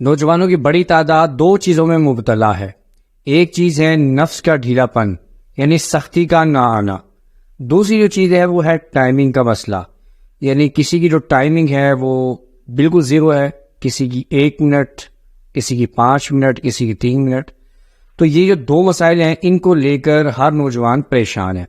نوجوانوں کی بڑی تعداد دو چیزوں میں مبتلا ہے۔ ایک چیز ہے نفس کا ڈھیلا پن، یعنی سختی کا نہ آنا۔ دوسری جو چیز ہے وہ ہے ٹائمنگ کا مسئلہ، یعنی کسی کی جو ٹائمنگ ہے وہ بالکل زیرو ہے، کسی کی 1 منٹ، کسی کی 5 منٹ، کسی کی 3 منٹ۔ تو یہ جو دو مسائل ہیں ان کو لے کر ہر نوجوان پریشان ہے۔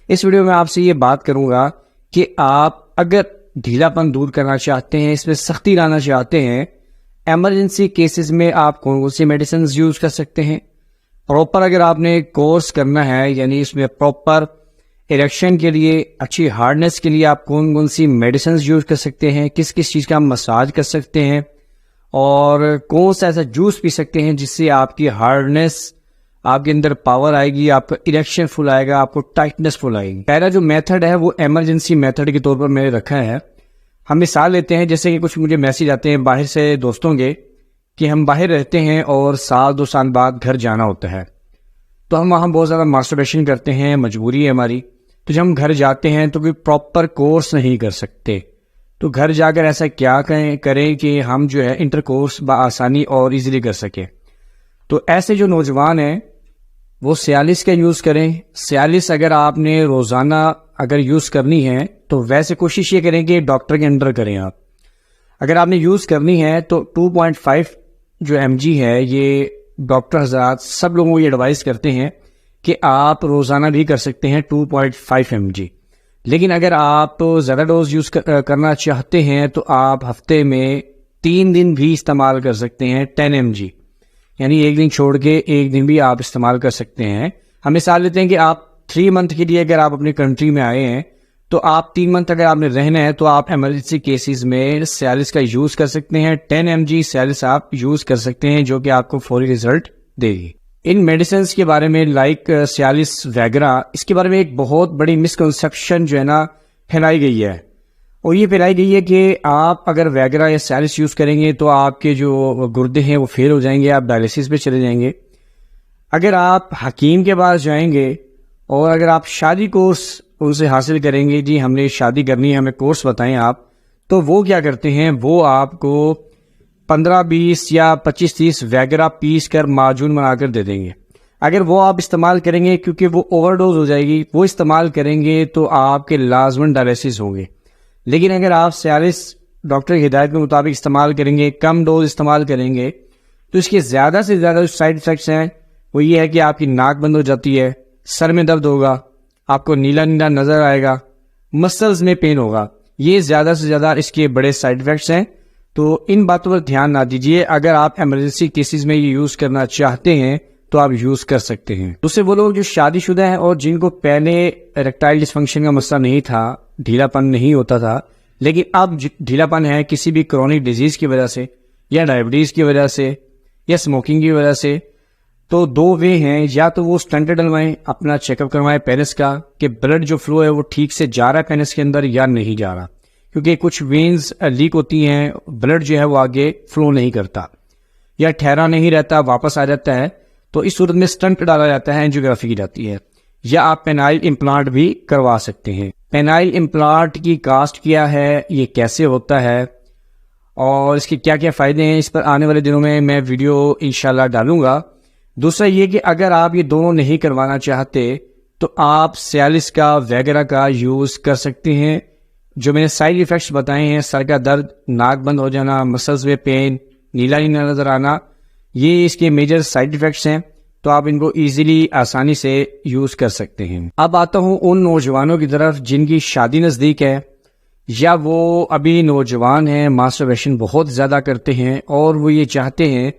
اس ویڈیو میں آپ سے یہ بات کروں گا کہ آپ اگر ڈھیلا پن دور کرنا چاہتے ہیں، اس میں سختی لانا چاہتے ہیں، ایمرجنسی کیسز میں آپ کون کون سی میڈیسنز یوز کر سکتے ہیں۔ پراپر اگر آپ نے کورس کرنا ہے، یعنی اس میں پراپر اریکشن کے لیے، اچھی ہارڈنس کے لیے آپ کون کون سی میڈیسنز یوز کر سکتے ہیں، کس کس چیز کا مساج کر سکتے ہیں، اور کون سا ایسا جوس پی سکتے ہیں جس سے آپ کی ہارڈنس، آپ کے اندر پاور آئے گی، آپ کا اریکشن فل آئے گا، آپ کو ٹائٹنس فل آئے گی۔ پہلا جو میتھڈ ہے وہ ایمرجنسی میتھڈ کے طور پر میں نے رکھا ہے۔ ہم مثال لیتے ہیں، جیسے کہ کچھ مجھے میسیج آتے ہیں باہر سے دوستوں کے کہ ہم باہر رہتے ہیں اور 1-2 سال بعد گھر جانا ہوتا ہے، تو ہم وہاں بہت زیادہ ماسٹربیشن کرتے ہیں، مجبوری ہے ہماری۔ تو جب ہم گھر جاتے ہیں تو کوئی پراپر کورس نہیں کر سکتے، تو گھر جا کر ایسا کیا کریں کہ ہم جو ہے انٹر کورس بآسانی اور ایزیلی کر سکیں۔ تو ایسے جو نوجوان ہیں وہ سیالس کا یوز کریں۔ سیالس اگر آپ نے روزانہ اگر یوز کرنی ہے تو ویسے کوشش یہ کریں کہ ڈاکٹر کے انڈر کریں۔ آپ اگر آپ نے یوز کرنی ہے تو 2.5 جو mg ہے، یہ ڈاکٹر حضرات سب لوگوں کو یہ ایڈوائز کرتے ہیں کہ آپ روزانہ بھی کر سکتے ہیں 2.5 mg۔ لیکن اگر آپ زیادہ ڈوز یوز کرنا چاہتے ہیں تو آپ ہفتے میں 3 دن بھی استعمال کر سکتے ہیں 10 mg، یعنی ایک دن چھوڑ کے ایک دن بھی آپ استعمال کر سکتے ہیں۔ ہم مثال لیتے ہیں کہ آپ 3 منتھ کے لیے اگر آپ اپنی کنٹری میں آئے ہیں تو آپ 3 منتھ اگر آپ نے رہنا ہے تو آپ ایمرجنسی کیسز میں سیالس کا یوز کر سکتے ہیں۔ 10 mg سیالس آپ یوز کر سکتے ہیں، جو کہ آپ کو فوری ریزلٹ دے گی۔ ان میڈیسنز کے بارے میں لائک سیالس ویگرا، اس کے بارے میں ایک بہت بڑی مسکنسیپشن جو ہے نا پھیلائی گئی ہے، اور یہ پھیلائی گئی ہے کہ آپ اگر ویگرا یا سیالس یوز کریں گے تو آپ کے جو گردے ہیں وہ فیل ہو جائیں گے، آپ ڈائلیسس پہ چلے جائیں گے۔ اگر آپ حکیم کے پاس جائیں گے اور اگر آپ شادی کورس ان سے حاصل کریں گے، جی ہم نے شادی کرنی ہے، ہمیں کورس بتائیں آپ، تو وہ کیا کرتے ہیں، وہ آپ کو 15-20 یا 25-30 ویگرا پیس کر معجون بنا کر دے دیں گے۔ اگر وہ آپ استعمال کریں گے، کیونکہ وہ اوور ڈوز ہو جائے گی، وہ استعمال کریں گے تو آپ کے لازماً ڈائلیسس ہوں گے۔ لیکن اگر آپ سیالس ڈاکٹر کی ہدایت کے مطابق استعمال کریں گے، کم ڈوز استعمال کریں گے، تو اس کے زیادہ سے زیادہ جو سائڈ افیکٹس ہیں وہ یہ ہے کہ آپ کی ناک بند ہو جاتی ہے، سر میں درد ہوگا، آپ کو نیلا نیلا نظر آئے گا، مسلز میں پین ہوگا۔ یہ زیادہ سے زیادہ اس کے بڑے سائڈ افیکٹس ہیں، تو ان باتوں پر دھیان نہ دیجیے۔ اگر آپ ایمرجنسی کیسز میں یہ یوز کرنا چاہتے ہیں تو آپ یوز کر سکتے ہیں۔ دوسرے وہ لوگ جو شادی شدہ ہیں اور جن کو پہلے اریکٹائل ڈسفنکشن کا مسئلہ نہیں تھا، ڈھیلا پن نہیں ہوتا تھا، لیکن اب ڈھیلا پن ہے کسی بھی کرونک ڈیزیز کی وجہ سے، یا ڈائبٹیز کی وجہ سے، یا اسموکنگ کی وجہ سے، تو 2 وے ہیں، یا تو وہ سٹنٹ ڈلوائیں، اپنا چیک اپ کروائیں پینس کا کہ بلڈ جو فلو ہے وہ ٹھیک سے جا رہا ہے پینس کے اندر یا نہیں جا رہا، کیونکہ کچھ وینز لیک ہوتی ہیں، بلڈ جو ہے وہ آگے فلو نہیں کرتا یا ٹھہرا نہیں رہتا، واپس آ جاتا ہے، تو اس صورت میں سٹنٹ ڈالا جاتا ہے، اینجیوگرافی کی جاتی ہے۔ یا آپ پینائل امپلانٹ بھی کروا سکتے ہیں۔ پینائل امپلانٹ کی کاسٹ کیا ہے، یہ کیسے ہوتا ہے، اور اس کے کیا کیا فائدے ہیں، اس پر آنے والے دنوں میں میں ویڈیو انشاءاللہ ڈالوں گا۔ دوسرا یہ کہ اگر آپ یہ دونوں نہیں کروانا چاہتے تو آپ سیالس کا ویگرا کا یوز کر سکتے ہیں۔ جو میں نے سائیڈ ایفیکٹس بتائے ہیں، سر کا درد، ناک بند ہو جانا، مسلز میں پین، نیلا نیلا نظر آنا، یہ اس کے میجر سائیڈ ایفیکٹس ہیں، تو آپ ان کو ایزیلی آسانی سے یوز کر سکتے ہیں۔ اب آتا ہوں ان نوجوانوں کی طرف جن کی شادی نزدیک ہے، یا وہ ابھی نوجوان ہیں، ماسٹربیشن بہت زیادہ کرتے ہیں، اور وہ یہ چاہتے ہیں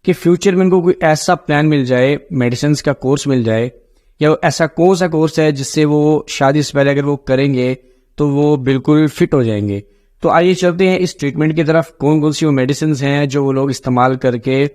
کہ فیوچر میں ان کو کوئی ایسا پلان مل جائے، میڈیسنز کا کورس مل جائے، یا ایسا کون سا کورس ہے جس سے وہ شادی سے پہلے اگر وہ کریں گے تو وہ بالکل فٹ ہو جائیں گے۔ تو آئیے چلتے ہیں اس ٹریٹمنٹ کی طرف۔ کون کون سی وہ میڈیسنز ہیں جو وہ لوگ استعمال کر کے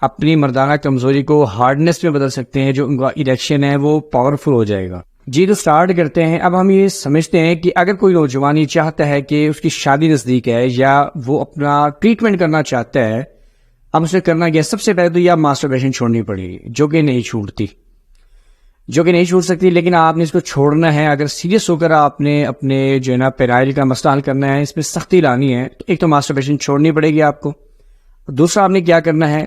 اپنی مردانہ کمزوری کو ہارڈنس میں بدل سکتے ہیں، جو ان کا اریکشن ہے وہ پاورفل ہو جائے گا۔ جی تو سٹارٹ کرتے ہیں۔ اب ہم یہ سمجھتے ہیں کہ اگر کوئی نوجوان یہ چاہتا ہے کہ اس کی شادی نزدیک ہے یا وہ اپنا ٹریٹمنٹ کرنا چاہتا ہے، اب اسے کرنا کیا؟ سب سے پہلے تو یہ ماسٹربیشن چھوڑنی پڑے گی، جو کہ نہیں چھوٹ سکتی، لیکن آپ نے اس کو چھوڑنا ہے۔ اگر سیریس ہو کر آپ نے اپنے جو ہے نا پیرائل کا مسئلہ حل کرنا ہے، اس میں سختی لانی ہے، تو ایک تو ماسٹربیشن چھوڑنی پڑے گی آپ کو۔ دوسرا آپ نے کیا کرنا ہے،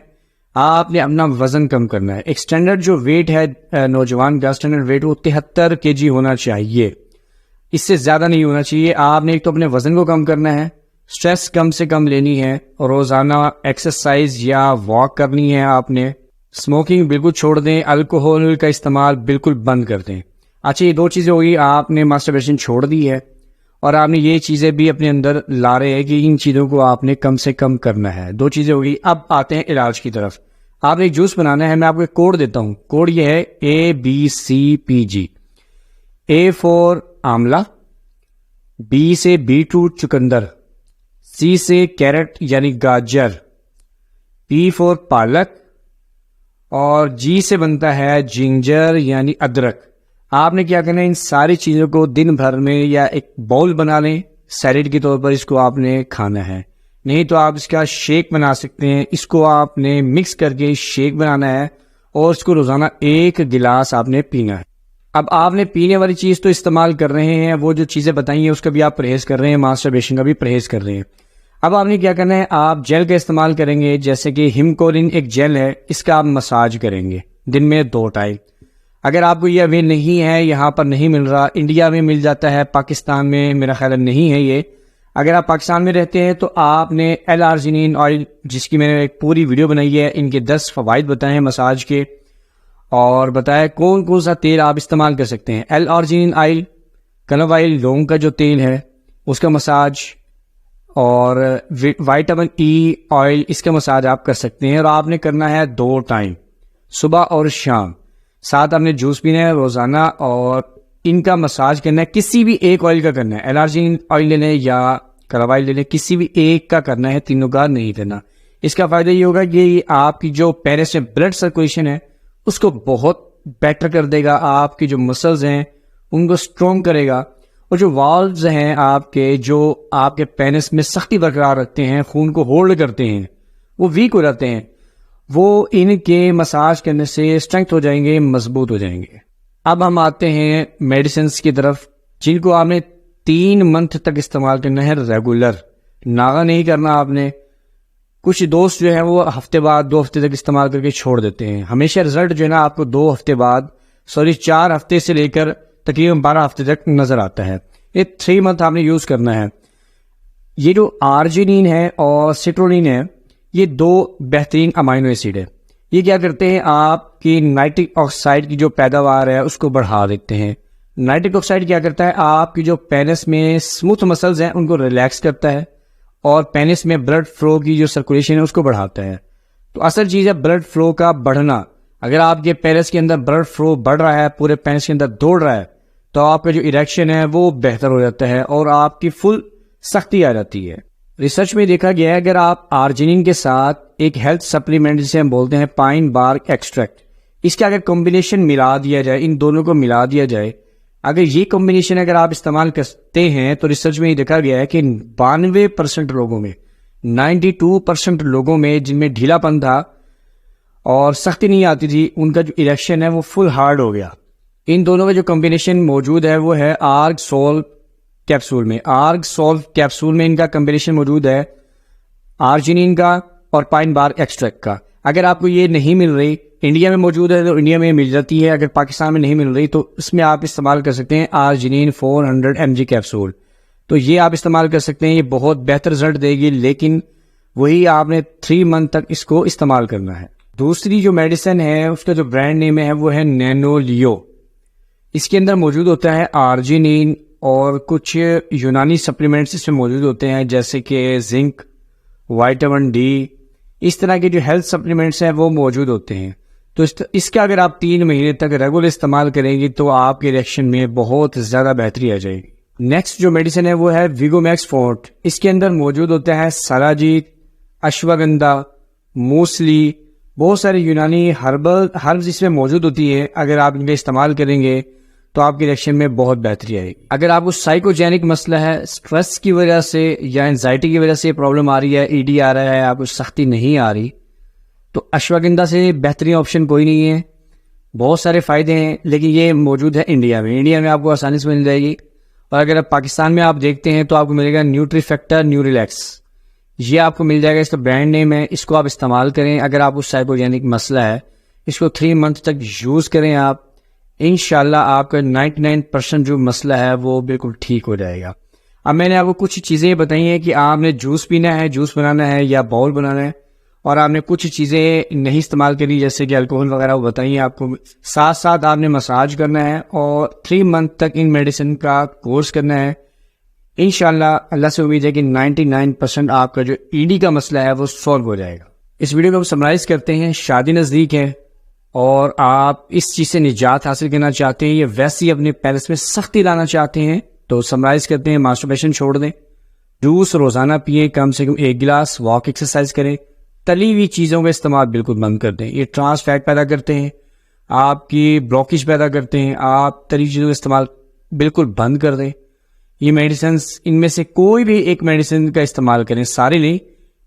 آپ نے اپنا وزن کم کرنا ہے. ایک سٹینڈرڈ جو ویٹ ہے نوجوان کا سٹینڈرڈ ویٹ وہ 73 kg ہونا چاہیے، اس سے زیادہ نہیں ہونا چاہیے. آپ نے ایک تو اپنے وزن کو کم کرنا ہے، سٹریس کم سے کم لینی ہے، روزانہ ایکسرسائز یا واک کرنی ہے. آپ نے اسموکنگ بالکل چھوڑ دیں، الکوہول کا استعمال بالکل بند کر دیں. اچھا یہ 2 چیزیں ہوگی، آپ نے ماسٹربیشن چھوڑ دی ہے اور آپ نے یہ چیزیں بھی اپنے اندر لا رہے ہیں کہ ان چیزوں کو آپ نے کم سے کم کرنا ہے. 2 چیزیں ہوگی. اب آتے ہیں علاج کی طرف. آپ نے ایک جوس بنانا ہے، میں آپ کو ایک کوڈ دیتا ہوں. کوڈ یہ ہے ABCPG. A فور آملہ، B سے بیٹروٹ چقندر، C سے کیرٹ یعنی گاجر، P فور پالک، اور G سے بنتا ہے جنجر یعنی ادرک. آپ نے کیا کرنا ہے، ان ساری چیزوں کو دن بھر میں یا ایک باؤل بنا لیں، سیلیڈ کے طور پر اس کو آپ نے کھانا ہے. نہیں تو آپ اس کا شیک بنا سکتے ہیں. اس کو آپ نے مکس کر کے شیک بنانا ہے اور اس کو روزانہ 1 گلاس آپ نے پینا ہے. اب آپ نے پینے والی چیز تو استعمال کر رہے ہیں، وہ جو چیزیں بتائی ہیں اس کا بھی آپ پرہیز کر رہے ہیں، ماسٹربیشن کا بھی پرہیز کر رہے ہیں. اب آپ نے کیا کرنا ہے، آپ جیل کا استعمال کریں گے. جیسے کہ ہمکولن ایک جیل ہے، اس کا آپ مساج کریں گے دن میں 2 ٹائم. اگر آپ کو یہ ابھی نہیں ہے، یہاں پر نہیں مل رہا، انڈیا میں مل جاتا ہے، پاکستان میں میرا خیال نہیں ہے یہ. اگر آپ پاکستان میں رہتے ہیں تو آپ نے L-arginine آئل، جس کی میں نے ایک پوری ویڈیو بنائی ہے، ان کے 10 فوائد بتائے ہیں مساج کے، اور بتایا کون کون سا تیل آپ استعمال کر سکتے ہیں. L-arginine آئل، کلو آئل، لونگ کا جو تیل ہے اس کا مساج، اور وائٹامن E آئل، اس کا مساج آپ کر سکتے ہیں. اور آپ نے کرنا ہے 2 ٹائم، صبح اور شام. ساتھ آپ نے جوس پینا ہے روزانہ اور ان کا مساج کرنا ہے. کسی بھی ایک آئل کا کرنا ہے، L-arginine آئل لے لیں یا کلو آئل لے لیں، کسی بھی ایک کا کرنا ہے، تینوں کا نہیں کرنا. اس کا فائدہ یہ ہوگا کہ یہ آپ کی جو پیرس میں بلڈ سرکولیشن ہے اس کو بہت بیٹر کر دے گا. آپ کی جو مسلز ہیں ان کو اسٹرانگ کرے گا، اور جو والوز ہیں آپ کے، جو آپ کے پینس میں سختی برقرار رکھتے ہیں، خون کو ہولڈ کرتے ہیں، وہ ویک ہو جاتے ہیں، وہ ان کے مساج کرنے سے اسٹرینتھ ہو جائیں گے، مضبوط ہو جائیں گے. اب ہم آتے ہیں میڈیسنس کی طرف، جن کو آپ نے 3 منتھ تک استعمال کرنا ہے ریگولر، ناغا نہیں کرنا آپ نے. کچھ دوست جو ہیں وہ ہفتے بعد 2 ہفتے تک استعمال کر کے چھوڑ دیتے ہیں. ہمیشہ رزلٹ جو ہے نا آپ کو 2 ہفتے بعد 4 ہفتے سے لے کر تقریباً 12 ہفتے تک نظر آتا ہے. یہ 3 منتھ آپ نے یوز کرنا ہے. یہ جو آرجینین ہے اور سٹرولین ہے، یہ 2 بہترین امائنو ایسڈ ہے. یہ کیا کرتے ہیں، آپ کی نائٹرک آکسائڈ کی جو پیداوار ہے اس کو بڑھا دیتے ہیں. نائٹرک آکسائڈ کیا کرتا ہے، آپ کی جو پینس میں اسموتھ مسلز ہیں ان کو ریلیکس کرتا ہے، اور پینس میں بلڈ فلو کی جو سرکولیشن ہے اس کو بڑھاتا ہے. تو اصل چیز ہے بلڈ فلو کا بڑھنا. اگر آپ کے پینس کے اندر بلڈ فلو بڑھ رہا ہے، پورے پینس کے اندر دوڑ رہا ہے، تو آپ کا جو اریکشن ہے وہ بہتر ہو جاتا ہے اور آپ کی فل سختی آ جاتی ہے. ریسرچ میں دیکھا گیا ہے اگر آپ آرجینین کے ساتھ ایک ہیلتھ سپلیمنٹ جسے ہم بولتے ہیں پائن بارک ایکسٹریکٹ، اس کا اگر کمبینیشن ملا دیا جائے، ان دونوں کو ملا دیا جائے، اگر یہ کمبینیشن اگر آپ استعمال کرتے ہیں تو ریسرچ میں یہ دیکھا گیا ہے کہ 92% لوگوں میں، 92% لوگوں میں جن میں ڈھیلا پن تھا اور سختی نہیں آتی تھی، ان کا جو اریکشن ہے وہ فل ہارڈ ہو گیا. ان دونوں کا جو کمبینیشن موجود ہے وہ ہے آرگ سول کیپسول میں. آرگ سول کیپسول میں ان کا کمبینیشن موجود ہے آرجینین کا اور پائن بار ایکسٹریکٹ کا. اگر آپ کو یہ نہیں مل رہی، انڈیا میں موجود ہے تو انڈیا میں مل جاتی ہے، اگر پاکستان میں نہیں مل رہی تو اس میں آپ استعمال کر سکتے ہیں آرجینین 400 mg کیپسول. تو یہ آپ استعمال کر سکتے ہیں، یہ بہت بہتر رزلٹ دے گی، لیکن وہی آپ نے 3 منتھ تک اس کو استعمال کرنا ہے. دوسری جو میڈیسن ہے اس کا جو برانڈ نیم ہے وہ ہے نینو لیو. اس کے اندر موجود ہوتا ہے آرجینین اور کچھ یونانی سپلیمنٹس اس میں موجود ہوتے ہیں، جیسے کہ زنک، وائٹامن ڈی، اس طرح کے جو ہیلتھ سپلیمنٹس ہیں وہ موجود ہوتے ہیں. تو اس کا اگر آپ 3 مہینے تک ریگولر استعمال کریں گی تو آپ کے ریئیکشن میں بہت زیادہ بہتری آ جائے گی. نیکسٹ جو میڈیسن ہے وہ ہے ویگو میکس فورٹ. اس کے اندر موجود ہوتا ہے سلاجیت، اشواگندھا، موسلی، بہت سارے یونانی ہربز اس میں موجود ہوتی ہے. اگر آپ ان کا استعمال کریں گے تو آپ کے ریئیکشن میں بہت بہتری آئے گی. اگر آپ کو سائیکوجینک مسئلہ ہے، سٹریس کی وجہ سے یا انزائٹی کی وجہ سے پرابلم آ رہی ہے، ای ڈی آ رہا ہے، آپ کو سختی نہیں آ رہی، تو اشواگندھا سے بہترین آپشن کوئی نہیں ہے. بہت سارے فائدے ہیں، لیکن یہ موجود ہے انڈیا میں. انڈیا میں آپ کو آسانی سے مل جائے گی. اور اگر آپ پاکستان میں آپ دیکھتے ہیں تو آپ کو ملے گا نیوٹری فیکٹر نیو ریلیکس. یہ آپ کو مل جائے گا، اس کا برانڈ نیم ہے، اس کو آپ استعمال کریں. اگر آپ کو سائیکوجینک مسئلہ ہے اس کو 3 منتھ تک یوز کریں آپ، انشاءاللہ آپ کا 99% جو مسئلہ ہے وہ بالکل ٹھیک ہو جائے گا. اب میں نے آپ کو کچھ چیزیں بتائی ہیں کہ آپ نے جوس پینا ہے، جوس بنانا ہے یا باؤل بنانا ہے، اور آپ نے کچھ چیزیں نہیں استعمال کری جیسے کہ الکوہل وغیرہ وہ بتائیے آپ کو. ساتھ ساتھ آپ نے مساج کرنا ہے اور 3 منتھ تک ان میڈیسن کا کورس کرنا ہے. انشاءاللہ اللہ سے امید ہے کہ 99% آپ کا جو ED کا مسئلہ ہے وہ سولو ہو جائے گا. اس ویڈیو کو ہم سمرائز کرتے ہیں. شادی نزدیک ہے اور آپ اس چیز سے نجات حاصل کرنا چاہتے ہیں یا ویسے ہی اپنے پیرس میں سختی لانا چاہتے ہیں تو سمرائز کرتے ہیں. ماسٹربیشن چھوڑ دیں، جوس روزانہ پیئیں، کم سے کم 1 گلاس، واک ایکسرسائز کریں، تلی ہوئی چیزوں کا استعمال بالکل بند کر دیں. یہ ٹرانس فیٹ پیدا کرتے ہیں، آپ کی بلاکیج پیدا کرتے ہیں. آپ تلی چیزوں کا استعمال بالکل بند کر دیں. یہ میڈیسنز ان میں سے کوئی بھی ایک میڈیسن کا استعمال کریں، سارے نہیں،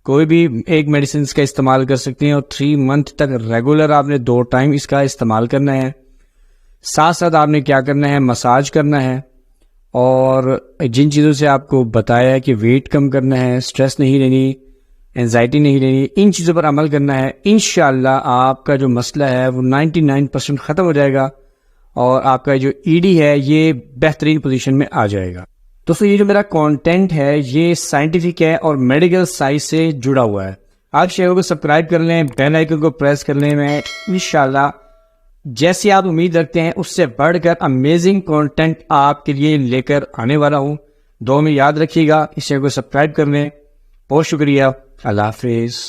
کوئی بھی ایک میڈیسنز کا استعمال کر سکتے ہیں. اور 3 منتھ تک ریگولر آپ نے 2 ٹائم اس کا استعمال کرنا ہے. ساتھ ساتھ آپ نے کیا کرنا ہے، مساج کرنا ہے. اور جن چیزوں سے آپ کو بتایا ہے کہ ویٹ کم کرنا ہے، اسٹریس نہیں لینی، اینزائٹی نہیں لینی، ان چیزوں پر عمل کرنا ہے. انشاءاللہ آپ کا جو مسئلہ ہے وہ 99% ختم ہو جائے گا اور آپ کا جو ED ہے یہ بہترین پوزیشن میں آ جائے گا. دوستو یہ جو میرا کانٹینٹ ہے یہ سائنٹیفک ہے اور میڈیکل سائنس سے جڑا ہوا ہے. آپ چینل کو سبسکرائب کر لیں، بیل آئیکن کو پریس کر لیں. میں انشاءاللہ جیسی آپ امید رکھتے ہیں اس سے بڑھ کر امیزنگ کانٹینٹ آپ کے لیے لے کر آنے والا ہوں. دعا میں یاد رکھیے گا، اس چینل کو سبسکرائب کر لیں. بہت شکریہ. اللہ حافظ.